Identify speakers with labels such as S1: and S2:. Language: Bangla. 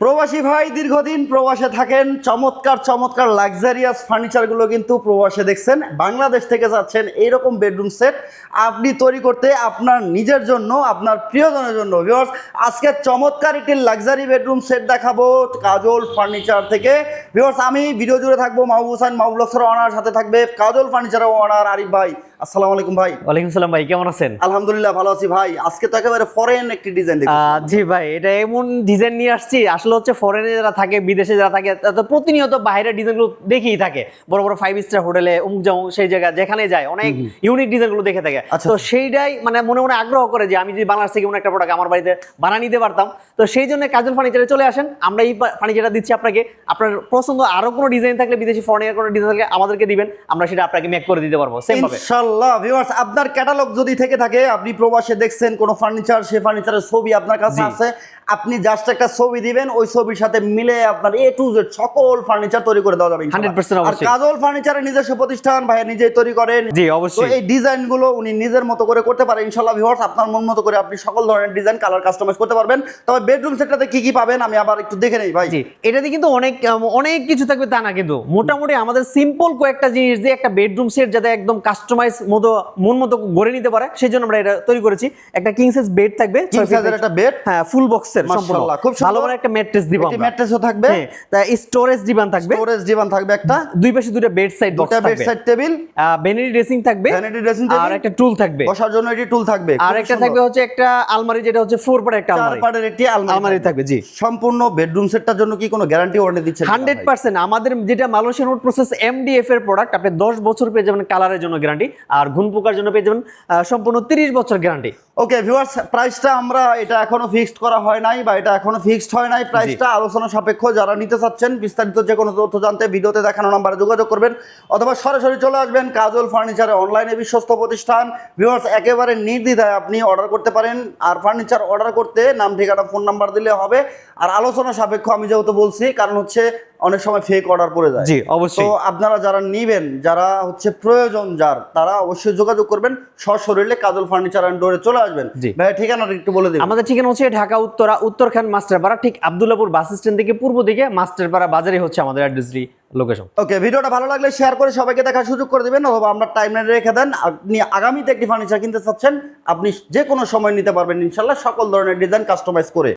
S1: প্রবাসী ভাই দীর্ঘদিন প্রবাসে থাকেন, চমৎকার চমৎকার লাক্সারিয়াস ফার্নিচারগুলো কিন্তু প্রবাসে দেখছেন, বাংলাদেশ থেকে যাচ্ছেন এইরকম বেডরুম সেট আপনি তৈরি করতে আপনার নিজের জন্য, আপনার প্রিয়জনের জন্য। ভিউয়ার্স, আজকে চমৎকার একটি লাক্সারি বেডরুম সেট দেখাবো কাজল ফার্নিচার থেকে। ভিউয়ার্স, আমি ভিডিও জুড়ে থাকবো মাহবুব হোসেন, মাহবুব ব্লগসের ওনার সাথে থাকবে কাজল ফার্নিচারের ওনার আরিফ ভাই। আসসালামু আলাইকুম ভাই।
S2: ওয়ালাইকুম সালাম ভাই, কেমন আছেন?
S1: আলহামদুলিল্লাহ ভালো আছি ভাই। আজকে তো একেবারে ফরেন একটি ডিজাইন দেখছি।
S2: জি ভাই, এটা এমন ডিজাইন নিয়ে আসছি, আসলে হচ্ছে ফরেনে যারা থাকে, বিদেশে যারা থাকে, তারা তো প্রতিনিয়ত বাইরের ডিজাইনগুলো দেখেই থাকে। বড় বড় 5 স্টার হোটেলে অমুক যাও সেই জায়গা যেখানে যায় অনেক ইউনিক ডিজাইনগুলো দেখে থাকে। তো সেইটাই মানে মনে মনে আগ্রহ করে যে আমি যদি বাংলাদেশ থেকে কোনো একটা প্রোডাক্ট আমার বাড়িতে বানিয়ে নিতে পারতাম। তো সেই জন্য কাজল ফার্নিচারে চলে আসেন, আমরা এই ফার্নিচারটা দিচ্ছি আপনাকে। আপনার পছন্দ আরো কোনো ডিজাইন থাকলে, বিদেশি ফরেনের কোনো ডিজাইন থাকলে আমাদেরকে দিবেন, আমরা সেটা আপনাকে মেক করে দিতে পারবো সেম ভাবে
S1: ইনশাআল্লাহ। ভিউয়ার্স, আপনার ক্যাটালগ যদি থেকে থাকে, আপনি প্রবাসে দেখছেন কোনো ফার্নিচার, সেই ফার্নিচারের ছবি আপনার কাছে আছে, আপনি জাস্ট একটা ছবি দিবেন, ওই ছবির সাথে মিলে আপনার এ টু জেড সকল ফার্নিচার তৈরি করে দেওয়া যাবে
S2: 100%
S1: আর
S2: অবশ্যই।
S1: কাজল ফার্নিচারের নিজস্ব প্রতিষ্ঠান, ভাই নিজেই তৈরি করেন।
S2: জি
S1: তো
S2: অবশ্যই।
S1: এই ডিজাইনগুলো উনি নিজের মতো করে করতে পারেন ইনশাআল্লাহ। ভিউয়ার্স, আপনার মন মতো করে আপনি সকল ধরনের ডিজাইন কালার কাস্টমাইজ করতে পারবেন। তবে বেডরুম সেটটাতে কি কি পাবেন আমি আবার একটু দেখে নেই ভাই।
S2: জি, এটাতে কিন্তু অনেক অনেক কিছু থাকবে তা না, কিন্তু মোটামুটি আমাদের সিম্পল কয়েকটা জিনিস দিয়ে একটা বেডরুম সেট যাতে একদম কাস্টমাইজ মতো মন মতো গড়ে নিতে পারে, সেই জন্য আমরা এটা তৈরি করেছি। একটা কিং সাইজ বেড থাকবে,
S1: কিং সাইজের একটা বেড,
S2: হ্যাঁ ফুল বক্সের সম্পূর্ণ,
S1: খুব
S2: ভালো মানে একটা ম্যাট্রেস দিব আমরা।
S1: ম্যাট্রেসও থাকবে,
S2: হ্যাঁ, তা স্টোরেজ ডিভান থাকবে,
S1: স্টোরেজ ডিভান থাকবে একটা,
S2: দুই পাশে দুটো বেড সাইড বক্স থাকবে,
S1: bed side table,
S2: vanity dressing থাকবে,
S1: ভ্যানিটি ড্রেসিং টেবিল,
S2: আর একটা টুল থাকবে,
S1: বসার জন্য একটি টুল থাকবে,
S2: আর একটা থাকবে হচ্ছে একটা আলমারি, যেটা হচ্ছে 4 পার্টের একটা আলমারি,
S1: 4 পার্টের একটি
S2: আলমারি থাকবে। জি,
S1: সম্পূর্ণ বেডরুম সেটটার জন্য কি কোনো গ্যারান্টি ওয়ারেন্টি দিচ্ছেন?
S2: 100%। আমাদের যেটা মালয়েশিয়ান উড প্রসেস এমডিএফ এর প্রোডাক্ট, আপনি 10 বছর পেয়ে যাবেন কালারের জন্য গ্যারান্টি, আর ঘুন পোকার জন্য পেয়ে যাবেন সম্পূর্ণ 30 বছর গ্যারান্টি।
S1: ওকে ভিউয়ার্স, প্রাইসটা আমরা এটা এখনো ফিক্সড করা হয় নাই, বা এটা এখনো ফিক্সড হয় নাই। প্রাইসটা আলোচনা সাপেক্ষ। যারা নিতে চাচ্ছেন বিস্তারিত যে কোনো তথ্য জানতে ভিডিওতে দেখানো নাম্বারে যোগাযোগ করবেন, অথবা সরাসরি চলে আসবেন কাজল ফার্নিচারে, অনলাইনে বিশ্বস্ত প্রতিষ্ঠান। ভিউয়ার্স, একেবারে নির্দ্বিধায় আপনি অর্ডার করতে পারেন। আর ফার্নিচার অর্ডার করতে নাম, ঠিকানা, ফোন নাম্বার দিলে হবে। আর আলোচনা সাপেক্ষ আমি যেহেতু বলছি, কারণ হচ্ছে অনেক সময় ফেক অর্ডার পড়ে যায়।
S2: জি অবশ্যই।
S1: তো আপনারা যারা নিবেন, যারা হচ্ছে প্রয়োজন যার, তারা অবশ্যই যোগাযোগ করবেন, সশরীরে কাজল ফার্নিচার এন্ড ডোরে চলে আসবেন। ভাই ঠিকানাটা একটু বলে দিন।
S2: আমাদের ঠিকানা হচ্ছে ঢাকা উত্তরখান মাস্টারপাড়া, ঠিক আব্দুল্লাহপুর বাস স্ট্যান্ড থেকে পূর্ব দিকে মাস্টারপাড়া বাজারে হচ্ছে আমাদের অ্যাড্রেসটি লোকেশন।
S1: ওকে, ভিডিওটা ভালো লাগলে শেয়ার করে সবাইকে দেখার সুযোগ করে দিবেন, অথবা আমরা টাইমলাইনে রেখে দেন। আপনি আগামীতে একটি ফার্নিচার কিনতে চাচ্ছেন, আপনি যে কোনো সময় নিতে পারবেন ইনশাআল্লাহ, সকল ধরনের ডিজাইন কাস্টমাইজ করে।